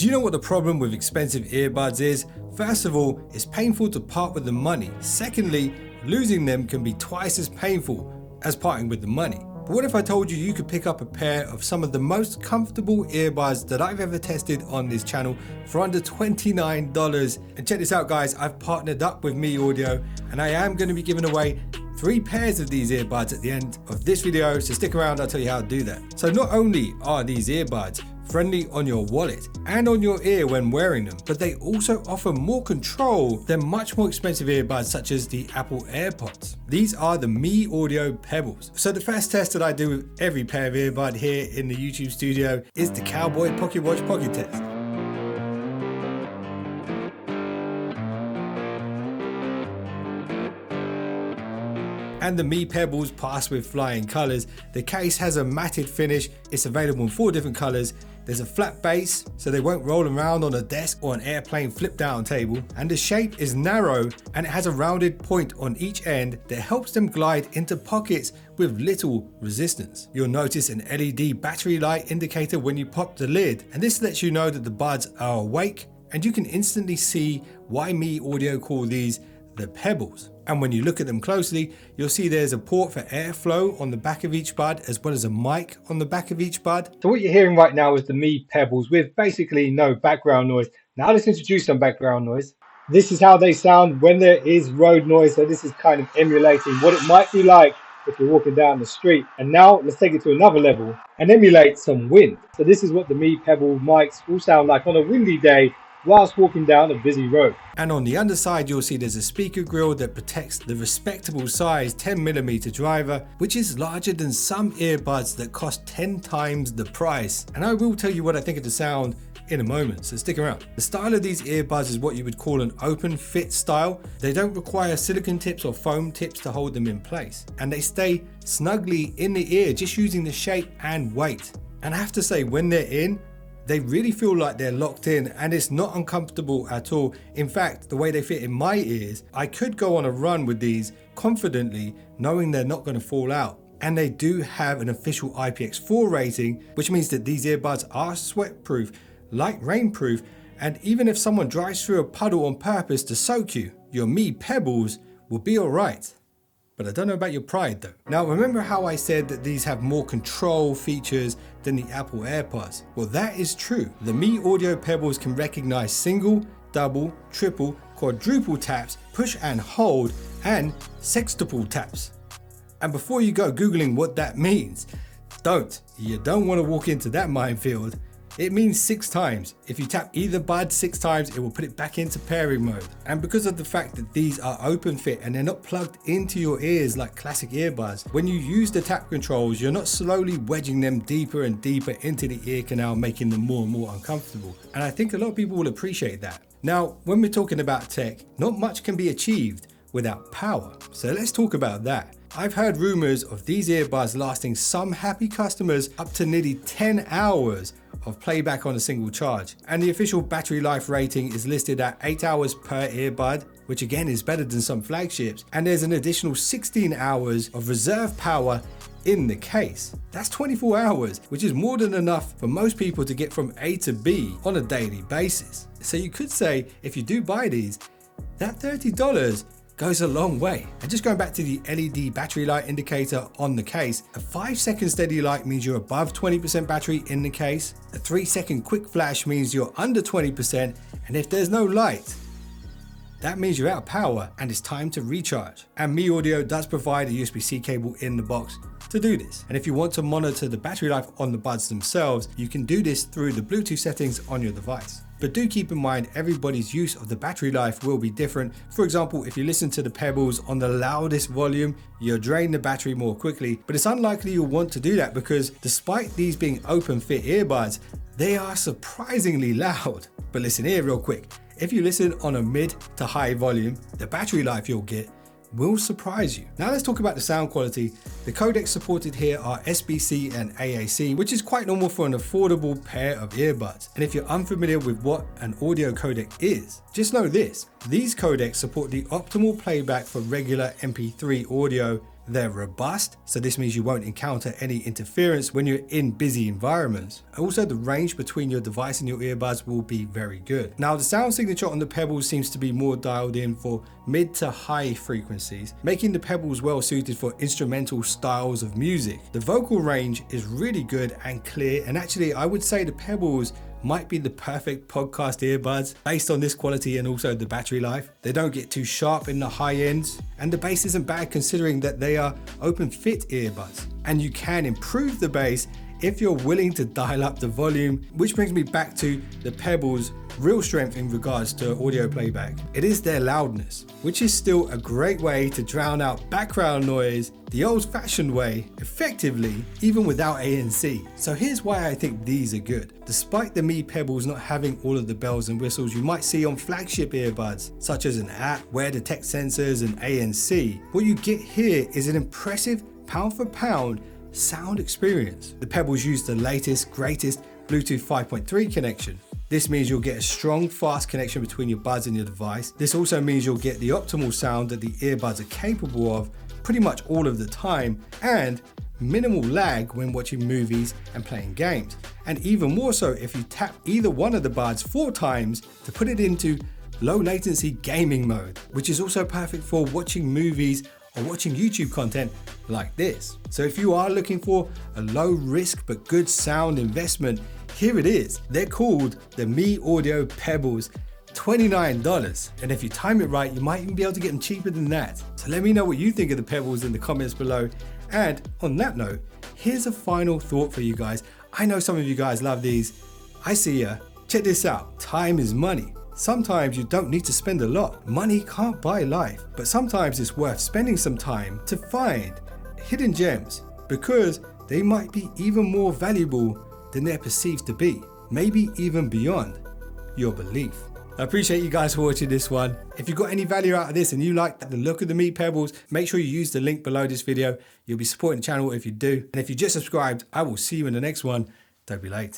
Do you know what the problem with expensive earbuds is? First of all, it's painful to part with the money. Secondly, losing them can be twice as painful as parting with the money. But what if I told you you could pick up a pair of some of the most comfortable earbuds that I've ever tested on this channel for under $29? And check this out, guys, I've partnered up with Mee Audio and I am going to be giving away 3 pairs of these earbuds at the end of this video, so stick around, I'll tell you how to do that. So not only are these earbuds friendly on your wallet and on your ear when wearing them, but they also offer more control than much more expensive earbuds such as the Apple AirPods. These are the Mee Audio Pebbles. So the first test that I do with every pair of earbud here in the YouTube studio is the Cowboy Pocket Watch Pocket Test. And the Mee Pebbles pass with flying colours. The case has a matted finish. It's available in 4 different colours. There's a flat base, so they won't roll around on a desk or an airplane flip down table. And the shape is narrow and it has a rounded point on each end that helps them glide into pockets with little resistance. You'll notice an LED battery light indicator when you pop the lid, and this lets you know that the buds are awake, and you can instantly see why Mee Audio call these the Pebbles. And when you look at them closely, you'll see there's a port for airflow on the back of each bud, as well as a mic on the back of each bud. So what you're hearing right now is the Mee Pebbles with basically no background noise. Now let's introduce some background noise. This is how they sound when there is road noise. So this is kind of emulating what it might be like if you're walking down the street. And now let's take it to another level and emulate some wind. So this is what the Mee Pebble mics will sound like on a windy day whilst walking down a busy road. And on the underside, you'll see there's a speaker grill that protects the respectable size 10mm driver, which is larger than some earbuds that cost 10 times the price. And I will tell you what I think of the sound in a moment, so stick around. The style of these earbuds is what you would call an open fit style. They don't require silicone tips or foam tips to hold them in place, and they stay snugly in the ear just using the shape and weight. And I have to say, when they're in, they really feel like they're locked in and it's not uncomfortable at all. In fact, the way they fit in my ears, I could go on a run with these confidently knowing they're not going to fall out. And they do have an official IPX4 rating, which means that these earbuds are sweat proof, light rain proof, and even if someone drives through a puddle on purpose to soak you, your Mee Pebbles will be alright. But I don't know about your pride though. Now remember how I said that these have more control features than the Apple AirPods? Well, that is true. The Mee Audio Pebbles can recognize single, double, triple, quadruple taps, push and hold, and sextuple taps. And before you go Googling what that means, you don't want to walk into that minefield. It means 6 times. If you tap either bud 6 times, it will put it back into pairing mode. And because of the fact that these are open fit and they're not plugged into your ears like classic earbuds, when you use the tap controls, you're not slowly wedging them deeper and deeper into the ear canal, making them more and more uncomfortable. And I think a lot of people will appreciate that. Now, when we're talking about tech, not much can be achieved without power. So let's talk about that. I've heard rumors of these earbuds lasting some happy customers up to nearly 10 hours of playback on a single charge. And the official battery life rating is listed at 8 hours per earbud, which again is better than some flagships. And there's an additional 16 hours of reserve power in the case. That's 24 hours, which is more than enough for most people to get from A to B on a daily basis. So you could say, if you do buy these, that $30 goes a long way. And just going back to the LED battery light indicator on the case, a 5-second steady light means you're above 20% battery in the case. A 3-second quick flash means you're under 20%. And if there's no light, that means you're out of power and it's time to recharge. And Mee Audio does provide a USB-C cable in the box to do this. And if you want to monitor the battery life on the buds themselves, you can do this through the Bluetooth settings on your device. But do keep in mind, everybody's use of the battery life will be different. For example, if you listen to the Pebbles on the loudest volume, you'll drain the battery more quickly. But it's unlikely you'll want to do that because despite these being open fit earbuds, they are surprisingly loud. But listen here real quick. If you listen on a mid to high volume, the battery life you'll get will surprise you. Now let's talk about the sound quality. The codecs supported here are SBC and AAC, which is quite normal for an affordable pair of earbuds. And if you're unfamiliar with what an audio codec is, just know this: these codecs support the optimal playback for regular MP3 audio They're robust, so this means you won't encounter any interference when you're in busy environments. Also, the range between your device and your earbuds will be very good. Now, the sound signature on the Pebbles seems to be more dialed in for mid to high frequencies, making the Pebbles well suited for instrumental styles of music. The vocal range is really good and clear, and actually I would say the Pebbles might be the perfect podcast earbuds based on this quality and also the battery life. They don't get too sharp in the high ends, and the bass isn't bad considering that they are open fit earbuds. And you can improve the bass if you're willing to dial up the volume, which brings me back to the Pebbles' real strength in regards to audio playback. It is their loudness, which is still a great way to drown out background noise the old-fashioned way, effectively, even without ANC. So here's why I think these are good. Despite the Mee Pebbles not having all of the bells and whistles you might see on flagship earbuds, such as an app, wear detect sensors, and ANC, what you get here is an impressive pound for pound sound experience. The Pebbles use the latest, greatest Bluetooth 5.3 connection. This means you'll get a strong, fast connection between your buds and your device. This also means you'll get the optimal sound that the earbuds are capable of pretty much all of the time, and minimal lag when watching movies and playing games. And even more so if you tap either one of the buds 4 times to put it into low latency gaming mode, which is also perfect for watching movies or watching YouTube content like this. So if you are looking for a low risk but good sound investment, here it is. They're called the Mee Audio Pebbles, $29. And if you time it right, you might even be able to get them cheaper than that. So let me know what you think of the Pebbles in the comments below. And on that note, here's a final thought for you guys. I know some of you guys love these. I see ya. Check this out. Time is money. Sometimes you don't need to spend a lot. Money can't buy life, but sometimes it's worth spending some time to find hidden gems, because they might be even more valuable than they're perceived to be, maybe even beyond your belief. I appreciate you guys for watching this one. If you got any value out of this and you like the look of the Mee Pebbles, make sure you use the link below this video. You'll be supporting the channel if you do. And if you just subscribed, I will see you in the next one. Don't be late.